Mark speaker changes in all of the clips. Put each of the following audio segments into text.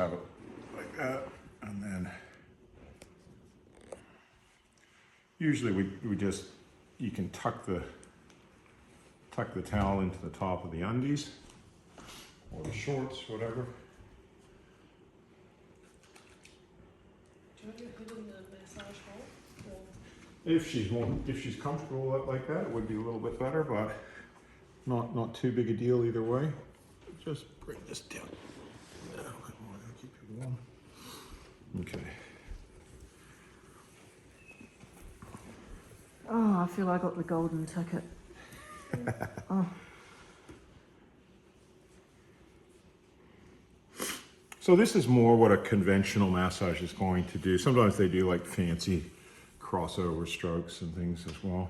Speaker 1: have it like that, and then usually we just, you can tuck the towel into the top of the undies or the shorts, whatever.
Speaker 2: Do you want your hood in the massage hole?
Speaker 1: If she's comfortable like that, it would be a little bit better, but not too big a deal either way. Just bring this down. Keep it warm. Okay.
Speaker 3: Oh, I feel I got the golden ticket. Oh.
Speaker 1: So this is more what a conventional massage is going to do. Sometimes they do like fancy crossover strokes and things as well.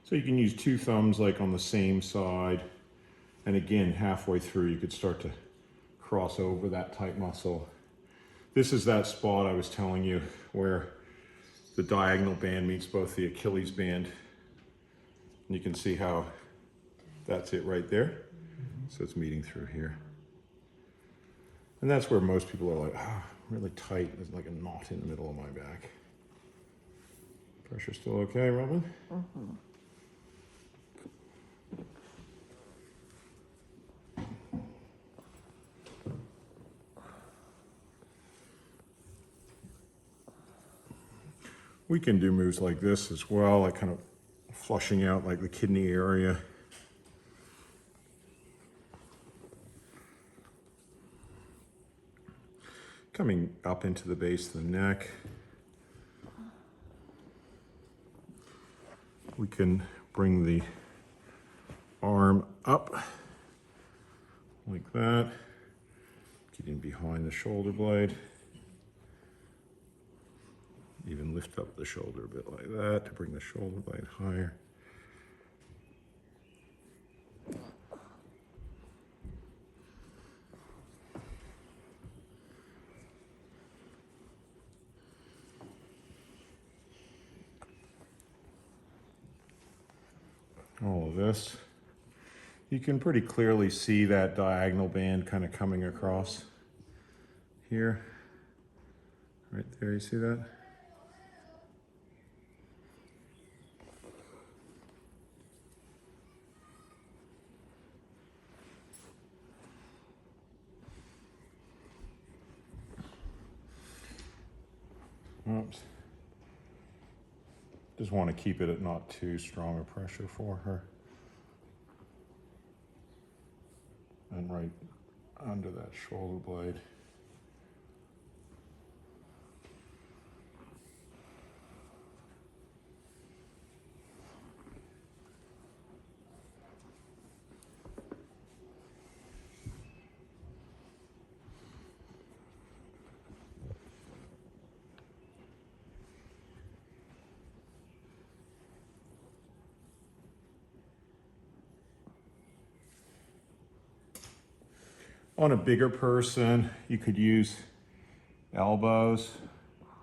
Speaker 1: So you can use 2 thumbs like on the same side. And again, halfway through, you could start to cross over that tight muscle. This is that spot I was telling you where the diagonal band meets both the Achilles band. And you can see how that's it right there. So it's meeting through here. And that's where most people are like, really tight. There's like a knot in the middle of my back. Pressure still okay, Robin?
Speaker 3: Mm-hmm.
Speaker 1: We can do moves like this as well, like kind of flushing out like the kidney area. Coming up into the base of the neck. We can bring the arm up like that, getting behind the shoulder blade. Even lift up the shoulder a bit like that to bring the shoulder blade higher. All of this. You can pretty clearly see that diagonal band kind of coming across here. Right there, you see that? Oops. Just want to keep it at not too strong a pressure for her. And right under that shoulder blade. On a bigger person, you could use elbows.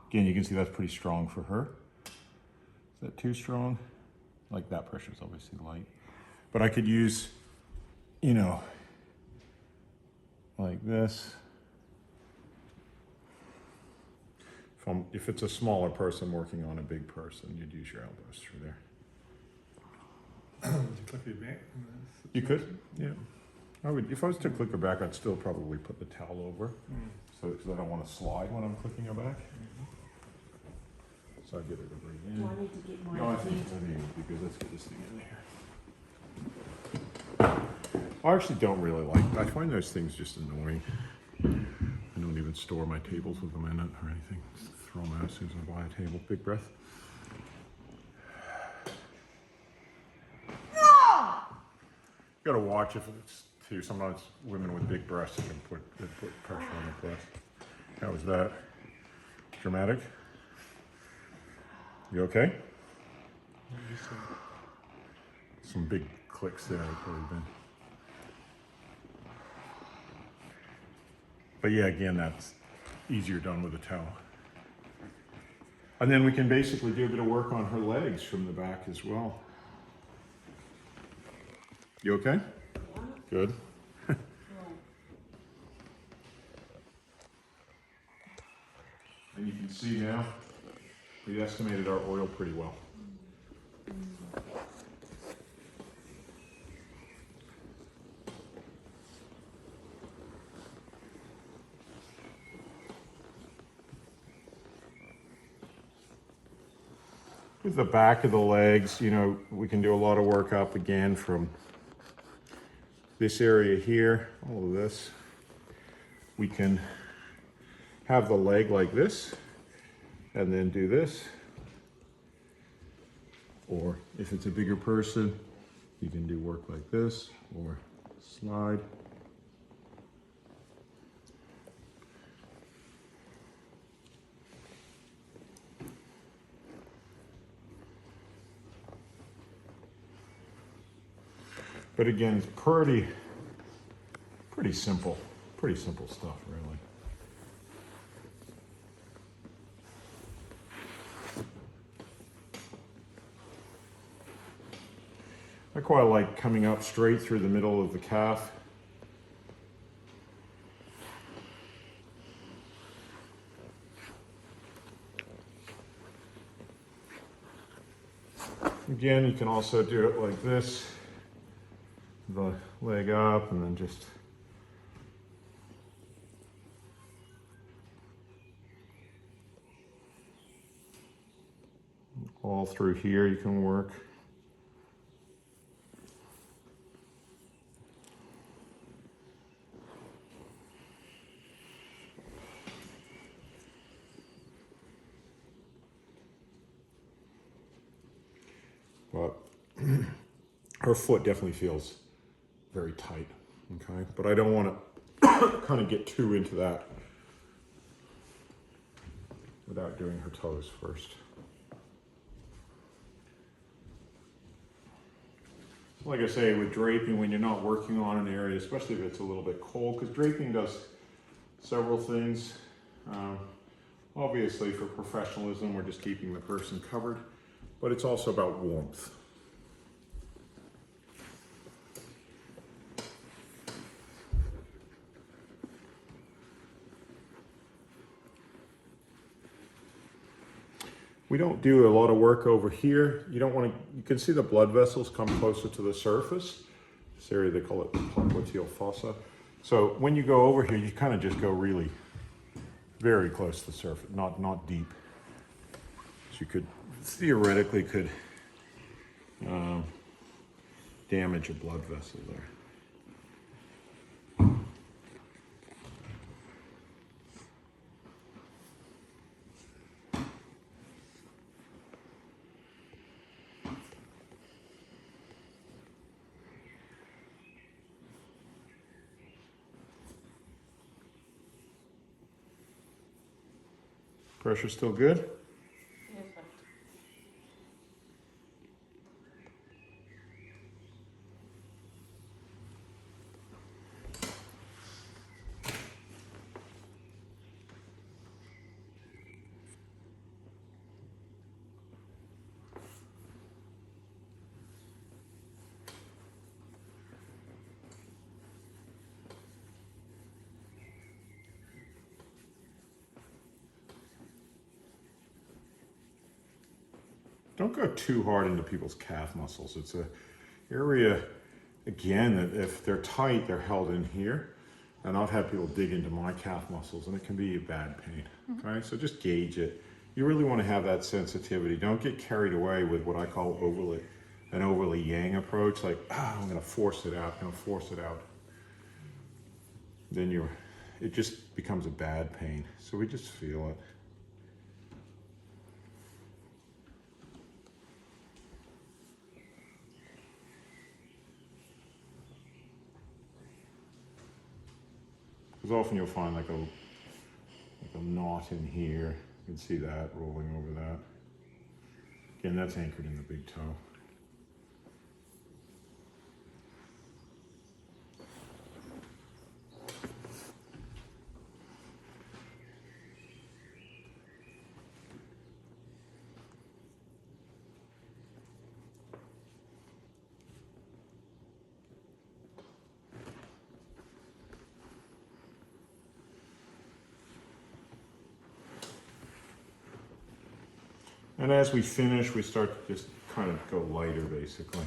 Speaker 1: Again, you can see that's pretty strong for her. Is that too strong? Like that pressure is obviously light. But I could use, you know, like this. If it's a smaller person working on a big person, you'd use your elbows through there.
Speaker 4: Would you click your back?
Speaker 1: You could, yeah. I would, if I was to click her back, I'd still probably put the towel over, so because I don't want to slide when I'm clicking her back. So I'd get her to bring in.
Speaker 3: Do I need to get my
Speaker 1: No, I think it would be good. Let's get this thing in here. I actually don't really like, I find those things just annoying. I don't even store my tables with them in it or anything. Just throw them out as soon as I buy a table. Big breath. You gotta watch if it's too. Sometimes women with big breasts can put pressure on the breast. How was that? Dramatic? You okay? Some big clicks there, I've probably been. But yeah, again, that's easier done with a towel. And then we can basically do a bit of work on her legs from the back as well. You okay? Good. see now, we estimated our oil pretty well. With the back of the legs, you know, we can do a lot of work up again from this area here, all of this. We can have the leg like this and then do this. Or if it's a bigger person, you can do work like this or slide. But again, it's pretty simple stuff, really. I quite like coming up straight through the middle of the calf. Again, you can also do it like this. The leg up and then just all through here you can work. But her foot definitely feels very tight, okay? But I don't want to kind of get too into that without doing her toes first. Like I say, with draping, when you're not working on an area, especially if it's a little bit cold, because draping does several things. Obviously, for professionalism, we're just keeping the person covered, but it's also about warmth. We don't do a lot of work over here. You don't want to, you can see the blood vessels come closer to the surface. This area, they call it the popliteal fossa. So when you go over here, you kind of just go really very close to the surface, not deep. So you could, theoretically could damage a blood vessel there. Pressure still good? Don't go too hard into people's calf muscles. It's an area, again, that if they're tight, they're held in here. And I've had people dig into my calf muscles and it can be a bad pain, okay? So just gauge it. You really want to have that sensitivity. Don't get carried away with what I call an overly yang approach, like, I'm gonna force it out, Then it just becomes a bad pain. So we just feel it. Because often you'll find like a knot in here. You can see that rolling over that. Again, that's anchored in the big toe. And as we finish, we start to just kind of go lighter, basically.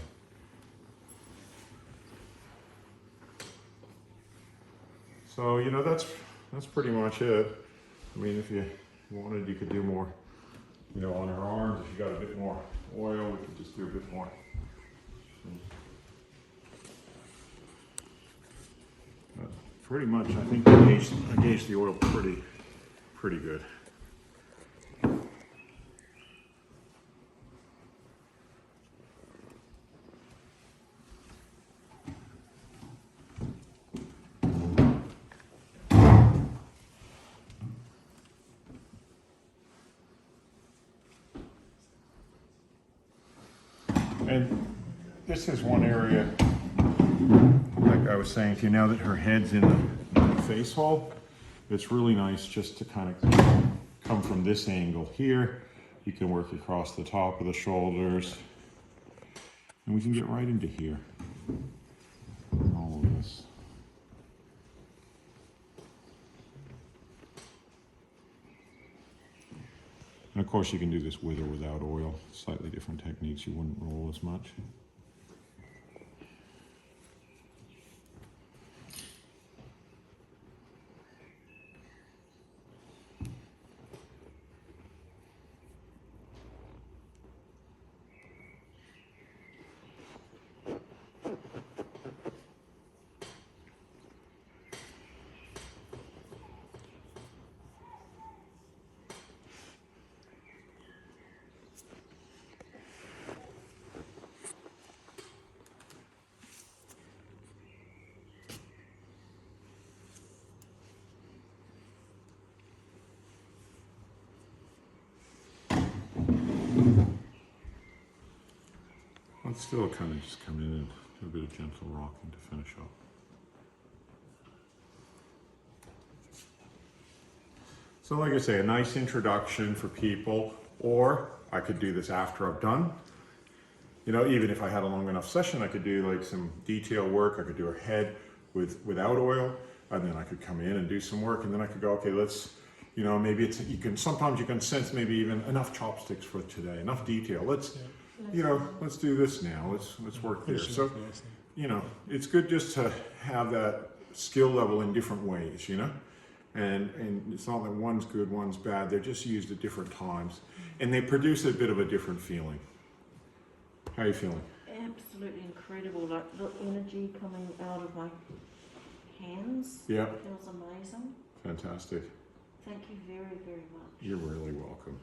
Speaker 1: So, you know, that's pretty much it. I mean, if you wanted, you could do more, you know, on her arms. If you got a bit more oil, we could just do a bit more. But pretty much, I think I gauged the oil pretty good. And this is one area, like I was saying to you, now that her head's in the face hole, it's really nice just to kind of come from this angle here. You can work across the top of the shoulders, and we can get right into here. All of this. And of course you can do this with or without oil. Slightly different techniques, you wouldn't roll as much. Let's still kind of just come in and do a bit of gentle rocking to finish up. So like I say, a nice introduction for people, or I could do this after I've done. You know, even if I had a long enough session, I could do like some detail work. I could do her head without oil, and then I could come in and do some work, and then I could go, okay, let's, you know, maybe sometimes you can sense maybe even enough chopsticks for today, enough detail. You know, let's do this now. Let's work there. So, you know, it's good just to have that skill level in different ways, you know? And it's not that one's good, one's bad. They're just used at different times. And they produce a bit of a different feeling. How are you feeling?
Speaker 3: Absolutely incredible. Like the energy coming out of my hands.
Speaker 1: Yeah.
Speaker 3: Feels amazing.
Speaker 1: Fantastic.
Speaker 3: Thank you very, very much.
Speaker 1: You're really welcome.